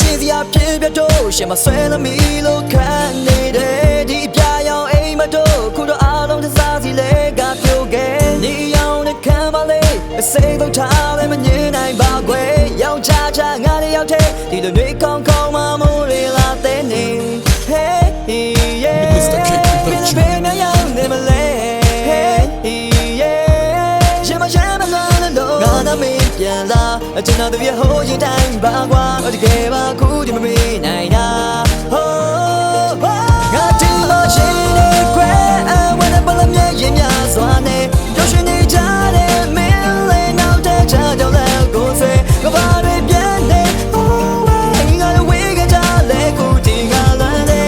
ချင်းစရာဖြစ်ပြတော့ရှင်မဆွဲသမီးလို့ခံနေတဲ့ဒီပြရောင်အိမ်မတော့ခုတော့အားလုံးတစားစီလဲကပြုတ်ခဲ့နေရောင်နဲ့ခံပါလေအစိမ့်တော့ထားလည်းမငြင်းနိုင်ပါကွယ်ရောင်ချချငါလည်းရောက်တဲ့ဒီလိုတွေကောင်းကောင်းမမိုးလေလာတဲ့နေ Hey yeah ဘယ်နဲ့ရောင်နေမလဲ Hey yeah ရှင်မလို့ငါသမီးပြန်လာကျွန်တော်တို့ရဟိုးရင်တိုင်းပါကွာတကယ်ပါခုဒီမမေးနိုင်တာဟိုးငါဒီလိုရှိနေခွဲအဝနဲ့ပလမ်းရဲ့ရင်များစွာနဲ့ပျော်ရွှင်နေကြတဲ့မင်းလေးနောက်တဲ့ချာကြောင့်လည်းကိုယ်ဆွေကဘာတွေပြန်နေဟိုးငါလည်းဝေးကြလဲခုဒီငါလမ်းနေ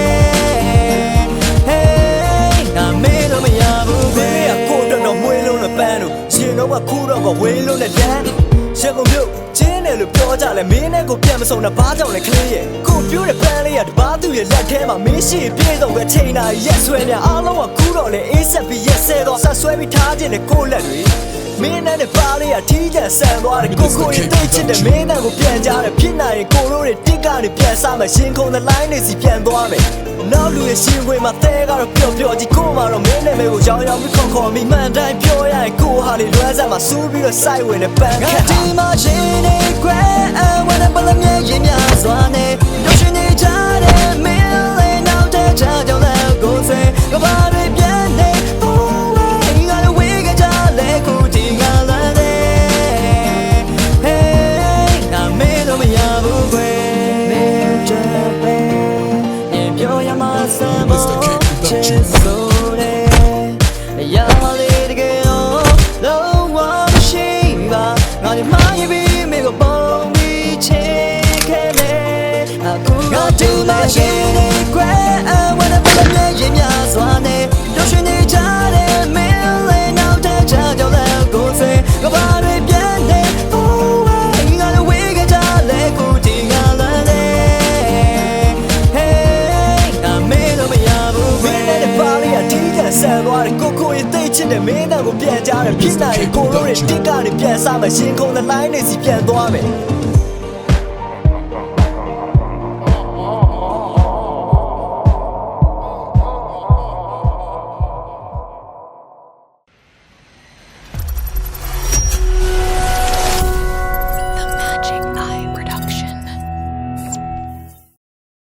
ဟေးငါမေးလို့မရဘူးပဲကိုတော့တော့မွေးလုံးနဲ့ပန်းလို့ရှင်တော့ကခုတော့ကဝေးလုံးနဲ့တန်းရန်ကုန်မြို့ကျင်းတယ်လို့ပြောကြလဲမင်းနဲ့ကိုပြန်မစုံတာဘာကြောင့်လဲကလေးရဲ့ကိုပြိုးတဲ့ပန်းလေးကတပါးသူ့ရဲ့လက်ထဲမှာမင်းရှိပြေဆုံးပဲချိန်တာရက်ဆွဲနေအားလုံးကခုတော့လဲအေးဆက်ပြီးရက်ဆဲတော့ဆက်ဆွဲပြီးထားခြင်းနဲ့ကိုလက်တွေမင်းနဲ့ပါလေးကထီးကျန်ဆန်သွားတယ်ကိုရဲ့တိတ်ချစ်တဲ့မင်းနဲ့ကိုပြန်ကြတယ်ဖြစ်နိုင်ရင်ကိုတို့တွေတစ်ကနေပြန်စားမယ်ရှင်ခုံတဲ့ line တွေစီပြန်သွားမယ်နောက်လူရဲ့ရှင်ခွေမှာတဲကတော့ပျော်ပျော်ကြီးကိုမှတော့မင်းနဲ့မဲကိုရောင်းရောင်းပြီးခေါ်မိမှန်တိုင်းပြောရရင်ကိုဟာလေးလွမ်းစားမှာစူးပြီးတော့စိုက်ဝင်တဲ့ပန်းခတ်ဒီမှာရှင်နေခွဲအဝနဲ့ပလမ်းရဲ့ရင်များစွာနဲ့တို့ရှင်နေကြတဲ့မင်းလေးနောက်တဲ့ချာကြောင့်လည်းကိုယ်ဆွေကဘာတွေပြန်နေဟိုးငါလည်းဝေးကြလဲခုဒီငါလမ်းနေဟေးငါမေးလို့မရဘူးခွဲမေးချင်ပဲပြောရမှာစမ်းမချစ်စိုးတယ်ရမလေးတကယ်လုံးဝမရှိပါငါဒီမှရပြီးမေကိုပုံပြီးချစ်ခဲ့မယ်အခုငါဒီမှာရှိနေခွဲအဝနဲ့ပလမ်းရဲ့ရင်များစွာနဲ့တို့ရှင်နေကြတဲ့မင်းလေးနောက်တဲ့ချာကြောင့်လည်းကိုယ်ဆွေကဘာတွေပြန်နေဟိုးငါလည်းဝေးကြလဲခုဒီငါလမ်းနေဆန်သွားတယ်ကိုရဲ့တိတ်ချစ်တဲ့မင်းနဲ့ကိုပြန်ကြတယ်ဖြစ်နိုင်ရင်ကိုတို့တွေတစ်ကနေပြန်စားမယ်ရှင်ခုံတဲ့ line တွေစီပြန်သွားမယ်